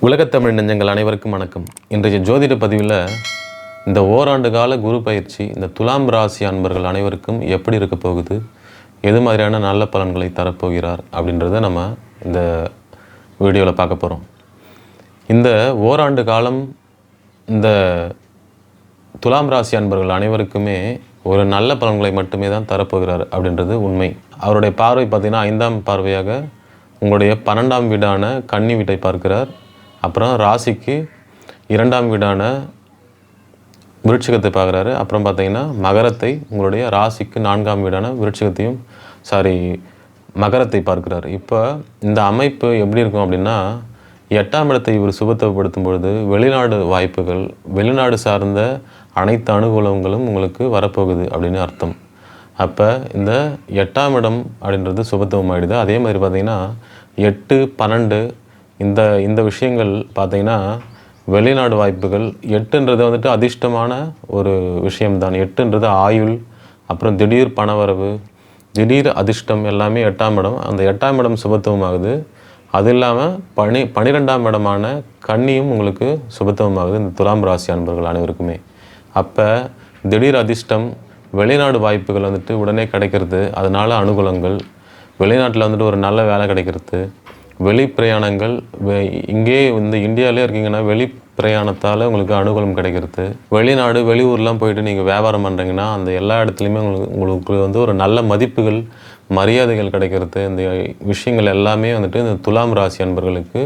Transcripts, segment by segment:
உலகத்தமிழ் நெஞ்சங்கள் அனைவருக்கும் வணக்கம். இன்றைய ஜோதிட பதிவில் இந்த ஓராண்டு கால குரு பயிற்சி இந்த துலாம் ராசி அன்பர்கள் அனைவருக்கும் எப்படி இருக்க போகுது, எது மாதிரியான நல்ல பலன்களை தரப்போகிறார் அப்படின்றத நம்ம இந்த வீடியோவில் பார்க்க போகிறோம். இந்த ஓராண்டு காலம் இந்த துலாம் ராசி அன்பர்கள் அனைவருக்குமே ஒரு நல்ல பலன்களை மட்டுமே தான் தரப்போகிறார் அப்படின்றது உண்மை. அவருடைய பார்வை பார்த்திங்கன்னா 5ஆம் பார்வையாக உங்களுடைய 12ஆம் வீடான கன்னி வீட்டை பார்க்கிறார். அப்புறம் ராசிக்கு 2ஆம் வீடான விருட்சிகத்தை பார்க்குறாரு. அப்புறம் பார்த்திங்கன்னா மகரத்தை உங்களுடைய ராசிக்கு 4ஆம் வீடான விருட்சிகத்தையும் மகரத்தை பார்க்குறாரு. இப்போ இந்த அமைப்பு எப்படி இருக்கும் அப்படின்னா, 8ஆம் இடத்தை இவர் சுபத்துவப்படுத்தும் பொழுது வெளிநாடு வாய்ப்புகள், வெளிநாடு சார்ந்த அனைத்து அனுகூலங்களும் உங்களுக்கு வரப்போகுது அப்படின்னு அர்த்தம். அப்போ இந்த 8ஆம் இடம் அப்படின்றது சுபத்துவம் ஆகிடுது. அதே மாதிரி பார்த்திங்கன்னா 8, 12 இந்த விஷயங்கள் பார்த்திங்கன்னா வெளிநாடு வாய்ப்புகள். 8ன்றது வந்துட்டு அதிர்ஷ்டமான ஒரு விஷயம்தான். 8ன்றது ஆயுள், அப்புறம் திடீர் பணவரவு, திடீர் அதிர்ஷ்டம் எல்லாமே 8ஆம் இடம். அந்த 8ஆம் இடம் சுபத்துவம் ஆகுது. அது இல்லாமல் 12ஆம் இடமான கன்னியும் உங்களுக்கு சுபத்துவம் ஆகுது இந்த துலாம் ராசி அன்பர்கள் அனைவருக்குமே. அப்போ திடீர் அதிர்ஷ்டம், வெளிநாடு வாய்ப்புகள் வந்துட்டு உடனே கிடைக்கிறது, அதனால் அனுகூலங்கள், வெளிநாட்டில் வந்துட்டு ஒரு நல்ல வேலை கிடைக்கிறது, வெளி பிரயாணங்கள், இங்கே இந்த இந்தியாவிலே இருக்கீங்கன்னா வெளி பிரயாணத்தால் உங்களுக்கு அனுகூலம் கிடைக்கிறது, வெளிநாடு வெளியூர்லாம் போயிட்டு நீங்கள் வியாபாரம் பண்ணுறீங்கன்னா அந்த எல்லா இடத்துலையுமே உங்களுக்கு வந்து ஒரு நல்ல மதிப்புகள், மரியாதைகள் கிடைக்கிறது. இந்த விஷயங்கள் எல்லாமே வந்துட்டு இந்த துலாம் ராசி அன்பர்களுக்கு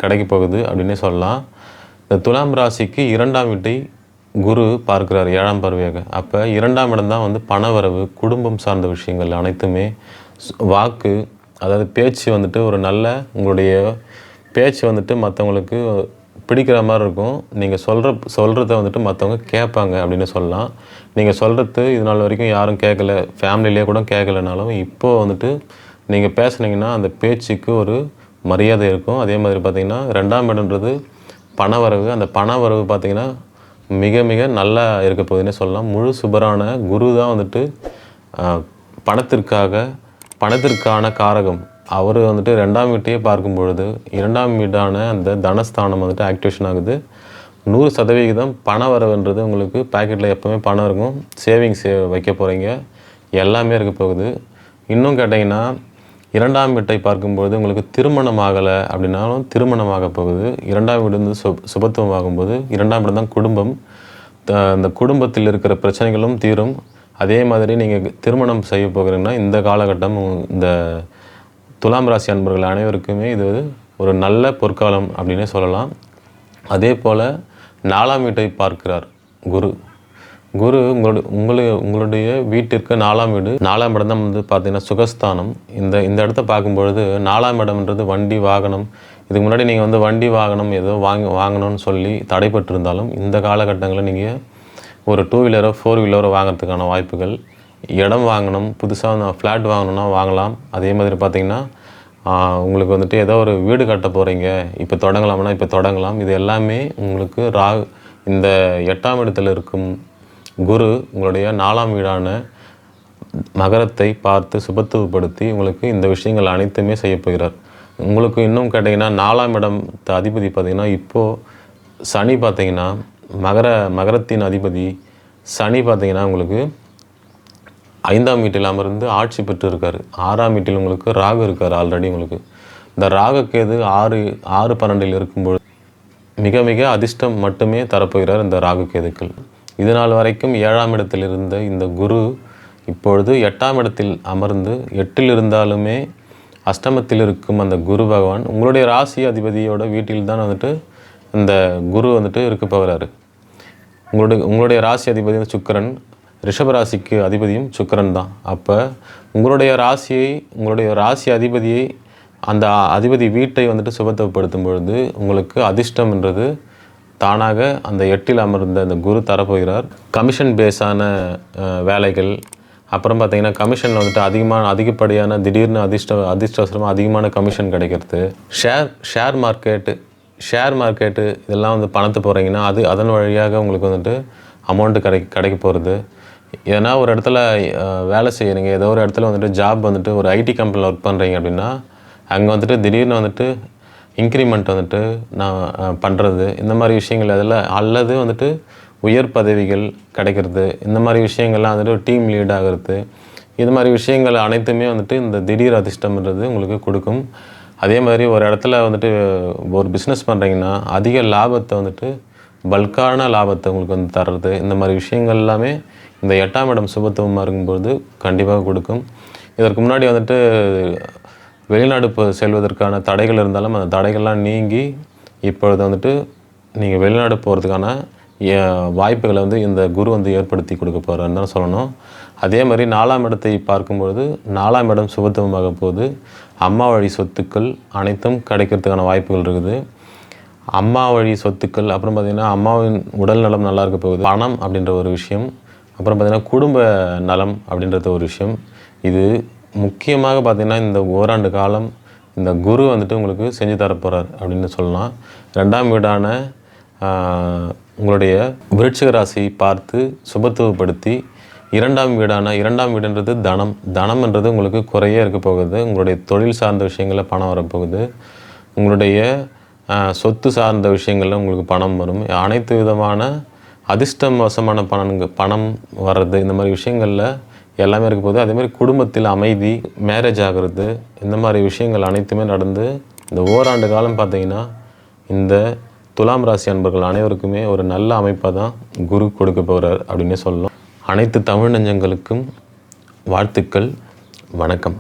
கிடைக்க போகுது அப்படின்னே சொல்லலாம். இந்த துலாம் ராசிக்கு 2ஆம் வீட்டை குரு பார்க்கிறார் 7ஆம் பார்வையாக. அப்போ 2ஆம் இடம் தான் வந்து பணவரவு, குடும்பம் சார்ந்த விஷயங்கள் அனைத்துமே, வாக்கு, அதாவது பேச்சு வந்துட்டு ஒரு நல்ல, உங்களுடைய பேச்சு வந்துட்டு மற்றவங்களுக்கு பிடிக்கிற மாதிரி இருக்கும். நீங்கள் சொல்கிறத வந்துட்டு மற்றவங்க கேட்பாங்க அப்படின்னு சொல்லலாம். நீங்கள் சொல்கிறது இது நாள் வரைக்கும் யாரும் கேட்கல, ஃபேமிலியிலே கூட கேட்கலனாலும் இப்போது வந்துட்டு நீங்கள் பேசுனீங்கன்னா அந்த பேச்சுக்கு ஒரு மரியாதை இருக்கும். அதே மாதிரி பார்த்திங்கன்னா 2ஆம் இடம்ன்றது பணவரவு. அந்த பணவரவு பார்த்திங்கன்னா மிக மிக நல்லா இருக்க போகுதுன்னே சொல்லலாம். முழு சுபரான குரு தான் வந்துட்டு பணத்திற்கான காரகம். அவர் வந்துட்டு 2ஆம் வீட்டையே பார்க்கும் பொழுது 2ஆம் வீடான அந்த தனஸ்தானம் வந்துட்டு ஆக்டிவேஷன் ஆகுது. 100% பண வரவுன்றது உங்களுக்கு பாக்கெட்டில் எப்போவுமே பணம் இருக்கும். சேவிங்ஸ் வைக்க போகிறீங்க, எல்லாமே இருக்க போகுது. இன்னும் கேட்டிங்கன்னா 2ஆம் வீட்டை பார்க்கும்பொழுது உங்களுக்கு திருமணம் ஆகலை அப்படின்னாலும் திருமணமாக போகுது. 2ஆம் வீடு வந்து சுபத்துவம் ஆகும்போது 2ஆம் இடம் தான் குடும்பம். அந்த குடும்பத்தில் இருக்கிற பிரச்சனைகளும் தீரும். அதே மாதிரி நீங்கள் திருமணம் செய்ய போகிறீங்கன்னா இந்த காலகட்டம் இந்த துலாம் ராசி அன்பர்கள் அனைவருக்குமே இது ஒரு நல்ல பொற்காலம் அப்படின்னே சொல்லலாம். அதே போல் 4ஆம் வீட்டை பார்க்கிறார் குரு. உங்களுடைய வீட்டிற்கு 4ஆம் வீடு, 4ஆம் இடம் தான் வந்து பார்த்திங்கன்னா சுகஸ்தானம். இந்த இடத்த பார்க்கும்பொழுது 4ஆம் இடம்ன்றது வண்டி வாகனம். இதுக்கு முன்னாடி நீங்கள் வந்து வண்டி வாகனம் ஏதோ வாங்கணும்னு சொல்லி தடைப்பட்டிருந்தாலும் இந்த காலகட்டங்களில் நீங்கள் ஒரு 2 வீலரோ 4 வீலரோ வாங்கிறதுக்கான வாய்ப்புகள், இடம் வாங்கணும், புதுசாக ஃப்ளாட் வாங்கணுன்னா வாங்கலாம். அதே மாதிரி பார்த்திங்கன்னா உங்களுக்கு வந்துட்டு ஏதோ ஒரு வீடு கட்ட போகிறீங்க, இப்போ தொடங்கலாம்னா இப்போ தொடங்கலாம். இது எல்லாமே உங்களுக்கு இந்த 8ஆம் இடத்தில் இருக்கும் குரு உங்களுடைய 4ஆம் வீடான மகரத்தை பார்த்து சுபத்துவப்படுத்தி உங்களுக்கு இந்த விஷயங்கள் அனைத்துமே செய்ய போகிறார். உங்களுக்கு இன்னும் கேட்டிங்கன்னா 4ஆம் இடம் அதிபதி பார்த்திங்கன்னா இப்போது சனி பார்த்திங்கன்னா மகரத்தின் அதிபதி சனி பார்த்திங்கன்னா உங்களுக்கு 5ஆம் வீட்டில் அமர்ந்து ஆட்சி பெற்று இருக்கார். 6ஆம் வீட்டில் உங்களுக்கு ராகு இருக்கார் ஆல்ரெடி. உங்களுக்கு இந்த ராகுக்கேது 6-12 இருக்கும்போது மிக மிக அதிர்ஷ்டம் மட்டுமே தரப்போகிறார் இந்த ராகுக்கேதுக்கள். இது நாள் வரைக்கும் 7ஆம் இடத்தில் இருந்த இந்த குரு இப்பொழுது 8ஆம் இடத்தில் அமர்ந்து 8இல் இருந்தாலுமே அஷ்டமத்தில் இருக்கும் அந்த குரு பகவான் உங்களுடைய ராசி அதிபதியோட வீட்டில் தான் வந்துட்டு இந்த குரு வந்துட்டு இருக்க போகிறாரு. உங்களுடைய ராசி அதிபதி சுக்கிரன், ரிஷபராசிக்கு அதிபதியும் சுக்கிரன் தான். அப்போ உங்களுடைய ராசி அதிபதியை அந்த அதிபதி வீட்டை வந்துட்டு சுபத்துவப்படுத்தும் பொழுது உங்களுக்கு அதிர்ஷ்டம்ன்றது தானாக அந்த 8இல் அமர்ந்த அந்த குரு தரப்போகிறார். கமிஷன் பேஸான வேலைகள், அப்புறம் பார்த்திங்கன்னா கமிஷனில் வந்துட்டு அதிகப்படியான திடீர்னு அதிர்ஷ்டவசரமாக அதிகமான கமிஷன் கிடைக்கிறது. ஷேர் மார்க்கெட்டு இதெல்லாம் வந்து பணத்தை போகிறீங்கன்னா அதன் வழியாக உங்களுக்கு வந்துட்டு அமௌண்ட்டு கிடைக்க போகிறது. ஏன்னா ஒரு இடத்துல வேலை செய்கிறீங்க, ஏதோ ஒரு இடத்துல வந்துட்டு ஜாப் வந்துட்டு ஒரு ஐடி கம்பெனியில் ஒர்க் பண்ணுறீங்க அப்படின்னா அங்கே வந்துட்டு திடீர்னு வந்துட்டு இன்க்ரிமெண்ட் வந்துட்டு நான் பண்ணுறது, இந்த மாதிரி விஷயங்கள் அதில் அல்லது வந்துட்டு உயர் பதவிகள் கிடைக்கிறது, இந்த மாதிரி விஷயங்கள்லாம் வந்துட்டு ஒரு டீம் லீட் ஆகிறது, இது மாதிரி விஷயங்கள் அனைத்துமே வந்துட்டு இந்த திடீர் அதிர்ஷ்டம்ன்றது உங்களுக்கு கொடுக்கும். அதே மாதிரி ஒரு இடத்துல வந்துட்டு ஒரு பிஸ்னஸ் பண்ணுறீங்கன்னா அதிக லாபத்தை வந்துட்டு பல்கான லாபத்தை உங்களுக்கு வந்து தர்றது, இந்த மாதிரி விஷயங்கள் எல்லாமே இந்த 8ஆம் இடம் சுபத்துவமாக இருக்கும்போது கண்டிப்பாக கொடுக்கும். இதற்கு முன்னாடி வந்துட்டு வெளிநாடு செல்வதற்கான தடைகள் இருந்தாலும் அந்த தடைகள்லாம் நீங்கி இப்பொழுது வந்துட்டு நீங்கள் வெளிநாடு போகிறதுக்கான வாய்ப்புகளை வந்து இந்த குரு வந்து ஏற்படுத்தி கொடுக்க போகிறாருன்னு தான் சொல்லணும். அதே மாதிரி 4ஆம் இடத்தை பார்க்கும்பொழுது 4ஆம் இடம் சுபத்துவமாக போகுது. அம்மா வழி சொத்துக்கள் அனைத்தும் கிடைக்கிறதுக்கான வாய்ப்புகள் இருக்குது. அம்மா வழி சொத்துக்கள், அப்புறம் பார்த்திங்கன்னா அம்மாவின் உடல் நலம் நல்லா இருக்க போகுது, பணம் அப்படின்ற ஒரு விஷயம், அப்புறம் பார்த்திங்கன்னா குடும்ப நலம் அப்படின்றது ஒரு விஷயம். இது முக்கியமாக பார்த்திங்கன்னா இந்த ஓராண்டு காலம் இந்த குரு வந்துட்டு உங்களுக்கு செஞ்சு தரப்போகிறார் அப்படின்னு சொல்லலாம். 2ஆம் வீடான உங்களுடைய விருச்சிக ராசி பார்த்து சுபத்துவப்படுத்தி 2ஆம் வீடுன்றது தனம்ன்றது உங்களுக்கு குறையே இருக்க போகுது. உங்களுடைய தொழில் சார்ந்த விஷயங்களில் பணம் வரப்போகுது. உங்களுடைய சொத்து சார்ந்த விஷயங்களில் உங்களுக்கு பணம் வரும். அனைத்து விதமான அதிர்ஷ்டம் வசமான பணம் வர்றது, இந்த மாதிரி விஷயங்களில் எல்லாமே இருக்க போகுது. அதேமாதிரி குடும்பத்தில் அமைதி, மேரேஜ் ஆகிறது, இந்த மாதிரி விஷயங்கள் அனைத்துமே நடந்து இந்த ஓராண்டு காலம் பார்த்திங்கன்னா இந்த துலாம் ராசி அன்பர்கள் அனைவருக்குமே ஒரு நல்ல அமைப்பாக தான் குரு கொடுக்க போகிறார் அப்படின்னே சொல்லலாம். அனைத்து தமிழ் நெஞ்சங்களுக்கும் வாழ்த்துக்கள். வணக்கம்.